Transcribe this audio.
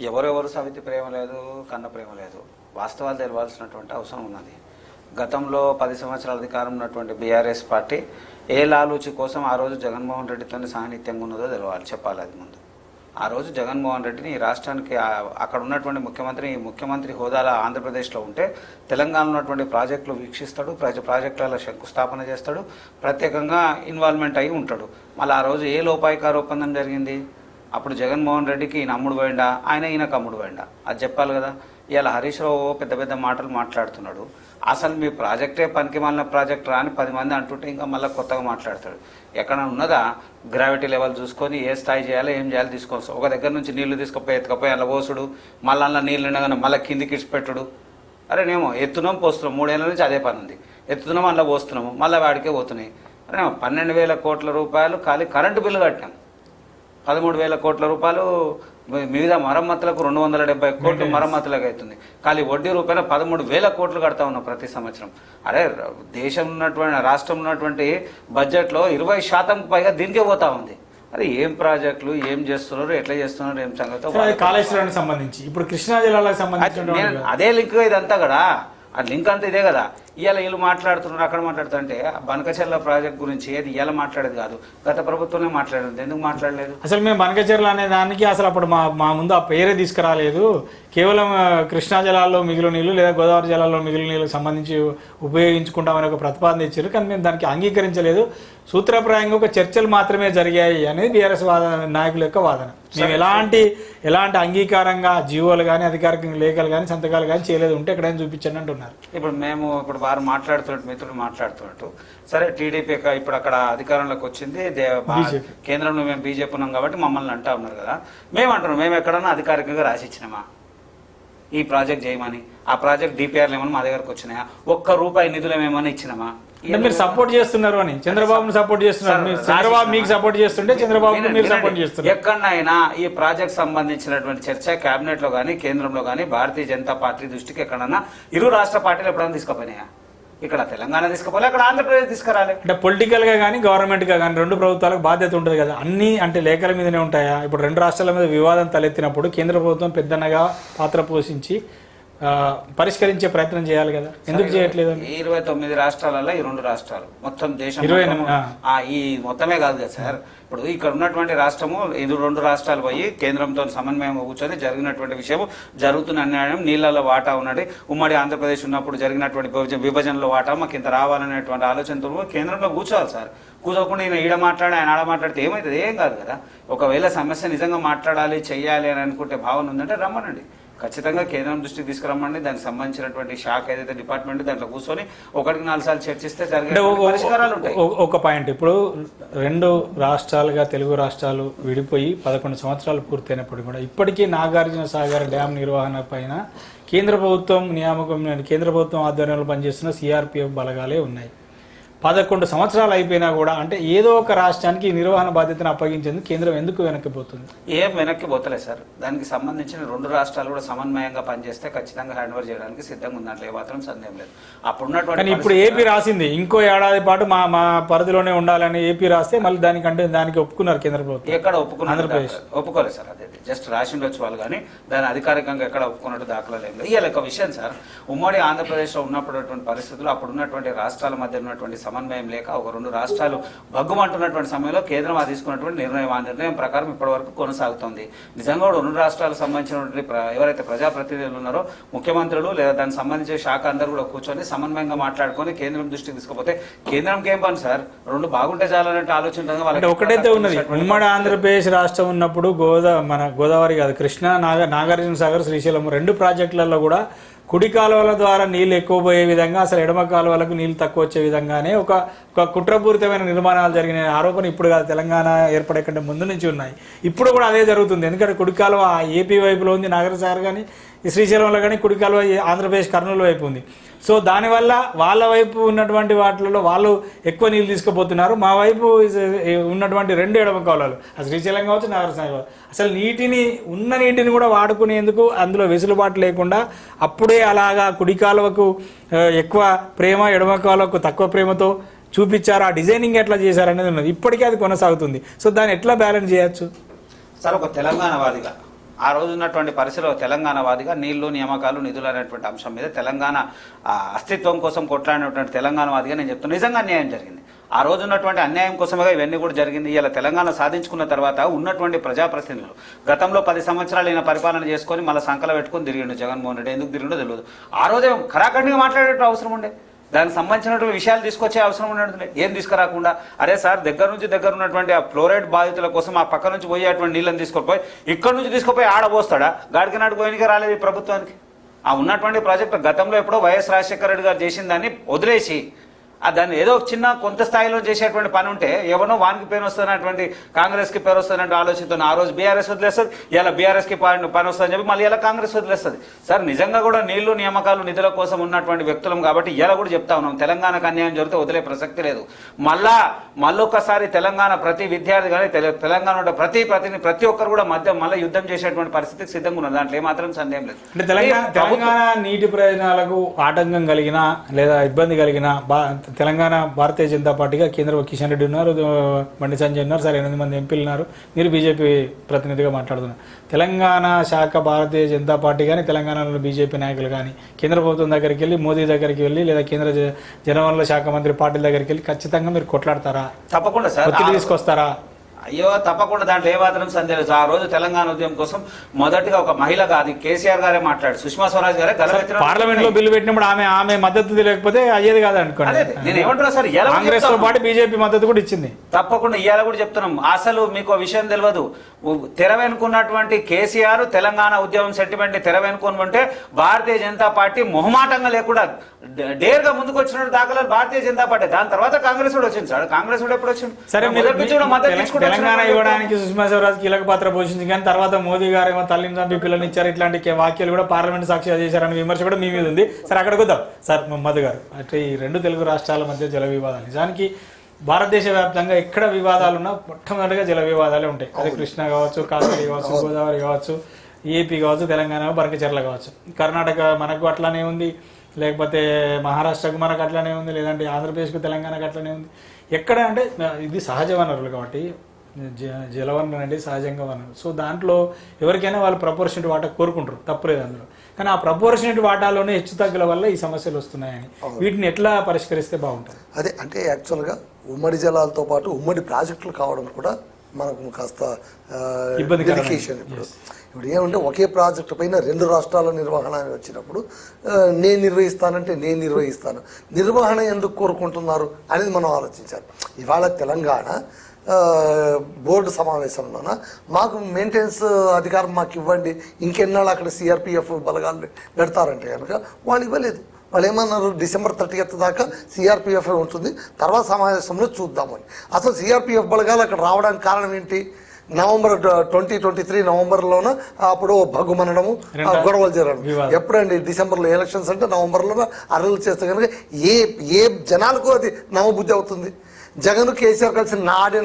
ఎవరెవరు సవితి ప్రేమ లేదు, కన్న ప్రేమ లేదు. వాస్తవాలు తెలవాల్సినటువంటి అవసరం ఉన్నది. గతంలో 10 సంవత్సరాల అధికారం ఉన్నటువంటి బీఆర్ఎస్ పార్టీ ఏ లాలూచి కోసం ఆ రోజు జగన్మోహన్ రెడ్డితో సాన్నిహిత్యంగా ఉన్నదో చెప్పాలి. అది ముందు ఆ రోజు జగన్మోహన్ రెడ్డిని ఈ రాష్ట్రానికి అక్కడ ఉన్నటువంటి ముఖ్యమంత్రి హోదాలో ఆంధ్రప్రదేశ్లో ఉంటే తెలంగాణలో ఉన్నటువంటి ప్రాజెక్టులు వీక్షిస్తాడు, ప్రాజెక్టులలో శంకుస్థాపన చేస్తాడు, ప్రత్యేకంగా ఇన్వాల్వ్మెంట్ అయి ఉంటాడు. మళ్ళీ ఆ రోజు ఏ లోపాయికార ఒప్పందం జరిగింది? అప్పుడు జగన్మోహన్ రెడ్డికి ఈయన అమ్ముడు పోయిండా, ఈయనకు అమ్ముడు పోయిండా? అది చెప్పాలి కదా. ఇవాళ హరీష్ రావు పెద్ద పెద్ద మాటలు మాట్లాడుతున్నాడు. అసలు మీ ప్రాజెక్టే పనికి మాలిన ప్రాజెక్ట్ రా అని 10 మంది అంటుంటే ఇంకా మళ్ళీ కొత్తగా మాట్లాడతాడు. ఎక్కడ ఉన్నదా గ్రావిటీ లెవెల్ చూసుకొని ఏ స్థాయి చేయాలో ఏం చేయాలో తీసుకొని ఒక దగ్గర నుంచి నీళ్లు ఎత్తుకపోయి అలా పోసుడు, మళ్ళీ అలా నీళ్ళు ఉండగానే మళ్ళీ కిందికి ఇడిచిపెట్టుడు. అరే నేమో ఎత్తున్నాం పోస్తున్నాం, 3 ఏళ్ళ నుంచి అదే పని ఉంది. ఎత్తుతున్నాం అందులో పోస్తున్నాము, మళ్ళీ వాడికే పోతున్నాయి. అరే 12,000 కోట్ల రూపాయలు ఖాళీ కరెంటు బిల్లు కట్టాం. 13,000 కోట్ల రూపాయలు వివిధ మరమ్మతులకు 270 కోట్లు మరమ్మతులకు అవుతుంది. ఖాళీ వడ్డీ రూపాయలు 13,000 కోట్లు కడతా ఉన్నాం ప్రతి సంవత్సరం. అరే దేశం ఉన్నటువంటి రాష్ట్రం ఉన్నటువంటి బడ్జెట్లో 20% పైగా దీనికే పోతా ఉంది. అరే ఏం ప్రాజెక్టులు, ఏం చేస్తున్నారు, ఎట్లా చేస్తున్నారు, ఏం సంగతి. కాళేశ్వరానికి సంబంధించి ఇప్పుడు కృష్ణా జిల్లాలకు సంబంధించి అదే లింక్ ఇదంతా కదా. ఆ లింక్ అంతా ఇదే కదా. ఇవాళ వీళ్ళు మాట్లాడుతున్నారు, అక్కడ మాట్లాడుతుంటే బనకచెర్ల ప్రాజెక్ట్ గురించి ఏది ఇవాళ మాట్లాడేది కాదు, గత ప్రభుత్వమే మాట్లాడేది. ఎందుకు మాట్లాడలేదు? అసలు మేము బనకచెర్ల అనే దానికి అసలు అప్పుడు మా ముందు ఆ పేరే తీసుకురాలేదు. కేవలం కృష్ణా జలాల్లో మిగిలిన నీళ్లు లేదా గోదావరి జలాల్లో మిగిలిన నీళ్ళకి సంబంధించి ఉపయోగించుకుంటామని ఒక ప్రతిపాదన ఇచ్చారు. కానీ మేము దానికి అంగీకరించలేదు. సూత్రప్రాయంగా ఒక చర్చలు మాత్రమే జరిగాయి అనేది బీఆర్ఎస్ నాయకుల యొక్క వాదన. మేము ఎలాంటి అంగీకారంగా జీవోలు కానీ అధికారికంగా లేఖలు కానీ సంతకాలు కానీ చేయలేదు. ఉంటే ఎక్కడైనా చూపించండి అంటున్నారు. ఇప్పుడు వారు మాట్లాడుతున్నట్టు, మిత్రులు మాట్లాడుతున్నట్టు, సరే టీడీపీ ఇప్పుడు అక్కడ అధికారంలోకి వచ్చింది, కేంద్రంలో మేము బీజేపీ ఉన్నాం కాబట్టి మమ్మల్ని అంటా ఉన్నారు కదా. మేము అంటున్నాం, మేము ఎక్కడన్నా అధికారికంగా రాసిచ్చినామా ఈ ప్రాజెక్ట్ చేయమని? ఆ ప్రాజెక్ట్ డిపిఆర్లు ఏమన్నా మా దగ్గరకు వచ్చినాయా? ₹1 నిధులు ఏమేమన్నా ఇచ్చినామా? మీరు సపోర్ట్ చేస్తున్నారు అని చంద్రబాబును సపోర్ట్ చేస్తున్నారు. చంద్రబాబు మీకు సపోర్ట్ చేస్తుంటే చంద్రబాబు మీరు సపోర్ట్ చేస్తున్నారు. ఎక్కడైనా ఈ ప్రాజెక్ట్ సంబంధించినటువంటి చర్చ కేబినెట్ లో కానీ కేంద్రంలో కానీ భారతీయ జనతా పార్టీ దృష్టికి ఎక్కడన్నా ఇరు రాష్ట్ర పార్టీలు ఎప్పుడైనా తీసుకుపోయినాయా? ఇక్కడ తెలంగాణ తీసుకుపోలే, అక్కడ ఆంధ్రప్రదేశ్ తీసుకురాలి. అంటే పొలిటికల్ గా కానీ గవర్నమెంట్ గా కానీ 2 ప్రభుత్వాలకు బాధ్యత ఉంటుంది కదా. అన్ని అంటే లేఖల మీదనే ఉంటాయా? ఇప్పుడు 2 రాష్ట్రాల మీద వివాదం తలెత్తినప్పుడు కేంద్ర ప్రభుత్వం పెద్దనగా పాత్ర పోషించి పరిష్కరించే ప్రయత్నం చేయాలి కదా. ఎందుకు చేయట్లేదు? 29 రాష్ట్రాలలో ఈ 2 రాష్ట్రాలు మొత్తం దేశం ఈ మొత్తమే కాదు కదా సార్. ఇప్పుడు ఇక్కడ ఉన్నటువంటి రాష్ట్రము 2 రాష్ట్రాలు పోయి కేంద్రంతో సమన్వయంగా కూర్చొని జరిగినటువంటి విషయం, జరుగుతున్న అన్యాయం, నీళ్లలో వాటా ఉన్నది, ఉమ్మడి ఆంధ్రప్రదేశ్ ఉన్నప్పుడు జరిగినటువంటి విభజనలో వాటా మాకు ఇంత రావాలనేటువంటి ఆలోచనతో కేంద్రంలో కూర్చోవాలి సార్. కూర్చోకుండా ఈయన ఈడ మాట్లాడి ఆయన ఆడ మాట్లాడితే ఏమవుతుంది? ఏం కాదు కదా. ఒకవేళ సమస్య నిజంగా మాట్లాడాలి, చెయ్యాలి అని అనుకుంటే భావన ఉందంటే రమ్మనండి, ఖచ్చితంగా కేంద్రం దృష్టికి తీసుకురమ్మండి. దానికి సంబంధించినటువంటి శాఖ ఏదైతే డిపార్ట్మెంట్ దాంట్లో కూర్చొని 1-4 సార్లు చర్చిస్తే జరిగే పరిష్కారాలు ఉంటాయి. ఒక పాయింట్, ఇప్పుడు 2 రాష్ట్రాలుగా తెలుగు రాష్ట్రాలు విడిపోయి 11 సంవత్సరాలు పూర్తయినప్పుడు కూడా ఇప్పటికీ నాగార్జున సాగర్ డ్యామ్ నిర్వహణ పైన కేంద్ర ప్రభుత్వం ఆధ్వర్యంలో పనిచేస్తున్న సిఆర్పిఎఫ్ బలగాలే ఉన్నాయి. 11 సంవత్సరాలు అయిపోయినా కూడా అంటే ఏదో ఒక రాష్ట్రానికి నిర్వహణ బాధ్యతను అప్పగించేందుకు కేంద్రం ఎందుకు వెనక్కిపోతుంది? ఏం వెనక్కి పోతలే సార్. దానికి సంబంధించిన 2 రాష్ట్రాలు కూడా సమన్వయంగా పనిచేస్తే ఖచ్చితంగా హ్యాండ్ ఓవర్ చేయడానికి సిద్ధంగా ఉంది. దాంట్లో ఏమాత్రం సందేహం లేదు. అప్పుడున్నటువంటి ఇప్పుడు ఏపీ రాసింది ఇంకో ఏడాది పాటు మా పరిధిలోనే ఉండాలని ఏపీ రాస్తే మళ్ళీ దానికి ఒప్పుకున్నారు కేంద్ర ప్రభుత్వం. ఎక్కడ ఒప్పుకున్నారు? ఆంధ్రప్రదేశ్ ఒప్పుకోలేదు సార్. అదే జస్ట్ రాసి ఉండొచ్చు వాళ్ళు, కానీ దాన్ని అధికారికంగా ఎక్కడ ఒప్పుకున్నట్టు దాఖలా లేదు. ఇవాళ ఒక విషయం సార్, ఉమ్మడి ఆంధ్రప్రదేశ్లో ఉన్నటువంటి పరిస్థితులు, అప్పుడున్నటువంటి రాష్ట్రాల మధ్య ఉన్నటువంటి సమన్వయం లేక ఒక 2 రాష్ట్రాలు బగ్గుమంటున్నటువంటి సమయంలో కేంద్రం తీసుకున్నటువంటి నిర్ణయం, ఆ నిర్ణయం ప్రకారం ఇప్పటి వరకు కొనసాగుతుంది. నిజంగా 2 రాష్ట్రాలకు సంబంధించినటువంటి ఎవరైతే ప్రజాప్రతినిధులు ఉన్నారో, ముఖ్యమంత్రులు లేదా దానికి సంబంధించిన శాఖ అందరూ కూడా కూర్చొని సమన్వయంగా మాట్లాడుకొని కేంద్రం దృష్టికి తీసుకుపోతే కేంద్రంకి ఏం పని సార్? 2 బాగుంటే చాలన్నట్టు ఆలోచన వాళ్ళకి. ఒకటైతే ఉన్నది, ఉమ్మడి ఆంధ్రప్రదేశ్ రాష్ట్రం ఉన్నప్పుడు గోదావరి కాదు, కృష్ణా, నాగార్జున సాగర్, శ్రీశైలం 2 ప్రాజెక్టులలో కూడా కుడి కాలువల ద్వారా నీళ్ళు ఎక్కువ పోయే విధంగా, అసలు ఎడమ కాలువలకు నీళ్ళు తక్కువ వచ్చే విధంగానే ఒక కుట్రపూరితమైన నిర్మాణాలు జరిగిన ఆరోపణ ఇప్పుడు కాదు, తెలంగాణ ఏర్పడే కంటే ముందు నుంచి ఉన్నాయి. ఇప్పుడు కూడా అదే జరుగుతుంది. ఎందుకంటే కుడి కాలువ ఏపీ వైపులో ఉంది నాగార్జున సాగర్ కానీ, శ్రీశైలంలో కానీ, కుడి కాలువ ఆంధ్రప్రదేశ్ కర్నూలు వైపు ఉంది. సో దానివల్ల వాళ్ళ వైపు ఉన్నటువంటి వాటిలో వాళ్ళు ఎక్కువ నీళ్ళు తీసుకుపోతున్నారు. మా వైపు ఉన్నటువంటి 2 ఎడమ కాలువలు, శ్రీశైలం కావచ్చు, నాగార్జున సాగర్, అసలు ఉన్న నీటిని కూడా వాడుకునేందుకు అందులో వెసులుబాటు లేకుండా అప్పుడే అలాగా కుడి కాలువకు ఎక్కువ ప్రేమ, ఎడమ కాలువకు తక్కువ ప్రేమతో చూపించారు. ఆ డిజైనింగ్ ఎట్లా చేశారనేది ఉన్నది. ఇప్పటికీ అది కొనసాగుతుంది. సో దాన్ని ఎట్లా బ్యాలెన్స్ చేయొచ్చు సార్? ఒక తెలంగాణ వాదిగా ఆ రోజు ఉన్నటువంటి పరిస్థితిలో తెలంగాణవాదిగా నీళ్లు నియామకాలు నిధులు అనేటువంటి అంశం మీద తెలంగాణ అస్తిత్వం కోసం కొట్లాడినటువంటి తెలంగాణవాదిగా నేను చెప్తాను, నిజంగా అన్యాయం జరిగింది. ఆ రోజు ఉన్నటువంటి అన్యాయం కోసమే ఇవన్నీ కూడా జరిగింది. ఇలా తెలంగాణ సాధించుకున్న తర్వాత ఉన్నటువంటి ప్రజాప్రతినిధులు గతంలో 10 సంవత్సరాలు ఈయన పరిపాలన చేసుకొని మళ్ళీ సంకల పెట్టుకొని తిరిగిండు జగన్మోహన్ రెడ్డి. ఎందుకు తిరిగిండో తెలియదు. ఆ రోజే ఖరాఖండిగా మాట్లాడే అవసరం ఉండే, దానికి సంబంధించినటువంటి విషయాలు తీసుకొచ్చే అవసరం ఉండదు. ఏం తీసుకురాకుండా అరే సార్ దగ్గర ఉన్నటువంటి ఆ ఫ్లోరైడ్ బాధితుల కోసం ఆ పక్క నుంచి పోయేటువంటి నీళ్ళని తీసుకుపోయి ఇక్కడ నుంచి తీసుకుపోయి ఆడబోస్తాడా? గాడికి నాడు పోయినగా రాలేదు ఈ ప్రభుత్వానికి. ఆ ఉన్నటువంటి ప్రాజెక్టు గతంలో ఎప్పుడో వైఎస్ రాజశేఖర రెడ్డి గారు చేసిన దాన్ని వదిలేసి దాన్ని ఏదో చిన్న కొంత స్థాయిలో చేసేటువంటి పని ఉంటే ఎవరినో వానికి పేరు వస్తున్నటువంటి కాంగ్రెస్కి పేరు వస్తున్నట్టు ఆలోచనతో ఆ రోజు బీఆర్ఎస్ వదిలేస్తుంది, ఇలా బీఆర్ఎస్కి పని వస్తుందని చెప్పి మళ్ళీ ఇలా కాంగ్రెస్ వదిలేస్తుంది. సార్ నిజంగా కూడా నీళ్లు నియామకాలు నిధుల కోసం ఉన్నటువంటి వ్యక్తులం కాబట్టి ఇలా కూడా చెప్తా ఉన్నాం, తెలంగాణకు అన్యాయం జరిగితే వదిలే ప్రసక్తి లేదు. మళ్ళొక్కసారి తెలంగాణ ప్రతి విద్యార్థి కానీ తెలంగాణ ప్రతి ఒక్కరు కూడా మళ్ళీ యుద్ధం చేసేటువంటి పరిస్థితికి సిద్ధంగా ఉన్నారు. దాంట్లో ఏమాత్రం సందేహం లేదు. అంటే తెలంగాణ నీటి ప్రయోజనాలకు ఆటంకం కలిగినా లేదా ఇబ్బంది కలిగినా తెలంగాణ భారతీయ జనతా పార్టీగా కేంద్ర కిషన్ రెడ్డి ఉన్నారు, బండి సంజయ్ ఉన్నారు, సరే 8 మంది ఎంపీలు ఉన్నారు, మీరు బీజేపీ ప్రతినిధిగా మాట్లాడుతున్నారు. తెలంగాణ శాఖ భారతీయ జనతా పార్టీ కానీ తెలంగాణలో బీజేపీ నాయకులు కానీ కేంద్ర ప్రభుత్వం దగ్గరికి వెళ్ళి మోదీ దగ్గరికి వెళ్ళి లేదా కేంద్ర జనవనరుల శాఖ మంత్రి పాటిల్ దగ్గరికి వెళ్ళి ఖచ్చితంగా మీరు కొట్లాడతారా? తప్పకుండా సార్. ఒత్తిడి తీసుకొస్తారా? అయ్యో తప్పకుండా, దాంట్లో ఏమాత్రం సందేహం లేదు. ఆ రోజు తెలంగాణ ఉద్యమం కోసం మొదటిగా ఒక మహిళగా అది కేసీఆర్ గారే మాట్లాడు, సుష్మా స్వరాజ్ గారే పార్లమెంట్ లో బిల్లు పెట్టినప్పుడు ఆమె మద్దతు లేకపోతే అయ్యేది కాదు అనుకోండి. నేను ఏమంటున్నా సార్, కాంగ్రెస్ తో పాటు బీజేపీ మద్దతు కూడా ఇచ్చింది. తప్పకుండా ఇవాళ కూడా చెప్తున్నాం. అసలు మీకు విషయం తెలియదు, తెర వెనుకున్నటువంటి కేసీఆర్ తెలంగాణ ఉద్యమం సెంటిమెంట్ ని తెర వెనుకొని ఉంటే భారతీయ జనతా పార్టీ మొహమాటంగా లేకుండా డేర్ గా ముందుకు వచ్చిన దాఖలాలు భారతీయ జనతా పార్టీ. దాని తర్వాత కాంగ్రెస్ కూడా వచ్చింది సార్. కాంగ్రెస్ కూడా ఎప్పుడు వచ్చింది? సరే తెలంగాణ ఇవ్వడానికి సుష్మా స్వరాజ్ కీలక పాత్ర పోషించింది, కానీ తర్వాత మోదీ గారు ఏమో తల్లిని చంపి పిల్లల్ని ఇచ్చారు, ఇట్లాంటి వాక్యాలు కూడా పార్లమెంట్ సాక్షిగా చేశారని విమర్శ కూడా మీ మీద ఉంది. సరే అక్కడికి వద్దాం సార్. మధు గారు, అంటే ఈ 2 తెలుగు రాష్ట్రాల మధ్య జల వివాదాలు నిజానికి భారతదేశ వ్యాప్తంగా ఎక్కడ వివాదాలున్నా మొట్టమొదటిగా జల వివాదాలే ఉంటాయి. అది కృష్ణా కావచ్చు, కావేరి కావచ్చు, గోదావరి కావచ్చు, ఏపీ కావచ్చు, తెలంగాణ బరకచెర్ల కావచ్చు, కర్ణాటక మనకు అట్లానే ఉంది, లేకపోతే మహారాష్ట్రకు మనకు అట్లానే ఉంది, లేదంటే ఆంధ్రప్రదేశ్కు తెలంగాణకు అట్లానే ఉంది. ఎక్కడ అంటే ఇది సహజ వనరులు కాబట్టి జలవనరులు అంటే సహజంగా వనరులు. సో దాంట్లో ఎవరికైనా వాళ్ళు ప్రపోర్షనేట్ వాటా కోరుకుంటారు, తప్పులేదు అందులో. కానీ ఆ ప్రపోర్షనేట్ వాటాలోనే హెచ్చు తగ్గుల వల్ల ఈ సమస్యలు వస్తున్నాయని వీటిని ఎట్లా పరిష్కరిస్తే బాగుంటుంది? అదే అంటే యాక్చువల్గా ఉమ్మడి జలాలతో పాటు ఉమ్మడి ప్రాజెక్టులు కావడం కూడా మనకు కాస్త డెడికేషన్. ఇప్పుడు ఏమంటే ఒకే ప్రాజెక్టు పైన 2 రాష్ట్రాల నిర్వహణ అని వచ్చినప్పుడు నేను నిర్వహిస్తానంటే నేను నిర్వహిస్తాను, నిర్వహణ ఎందుకు కోరుకుంటున్నారు అనేది మనం ఆలోచించాలి. ఇవాళ తెలంగాణ బోర్డు సమావేశంలోన మాకు మెయింటెనెన్స్ అధికారం మాకు ఇవ్వండి, ఇంకెన్నాళ్ళు అక్కడ సిఆర్పిఎఫ్ బలగాలు పెడతారంటే కనుక వాళ్ళు ఇవ్వలేదు. వాళ్ళు ఏమన్నారు, December 30th దాకా సిఆర్పిఎఫ్ ఉంటుంది, తర్వాత సమావేశంలో చూద్దామని. అసలు సిఆర్పిఎఫ్ బలగాలు అక్కడ రావడానికి కారణం ఏంటి? November 2023 నవంబర్లోన అప్పుడు భగ్గుమనడము, గొడవలు జరగడం. ఎప్పుడండి? డిసెంబర్లో ఎలక్షన్స్ అంటే నవంబర్లో అర్రలు చేస్తే కనుక ఏ జనాలకు అది నమ్మబుద్ధి అవుతుంది? జగన్ కేసీఆర్ కలిసి నాట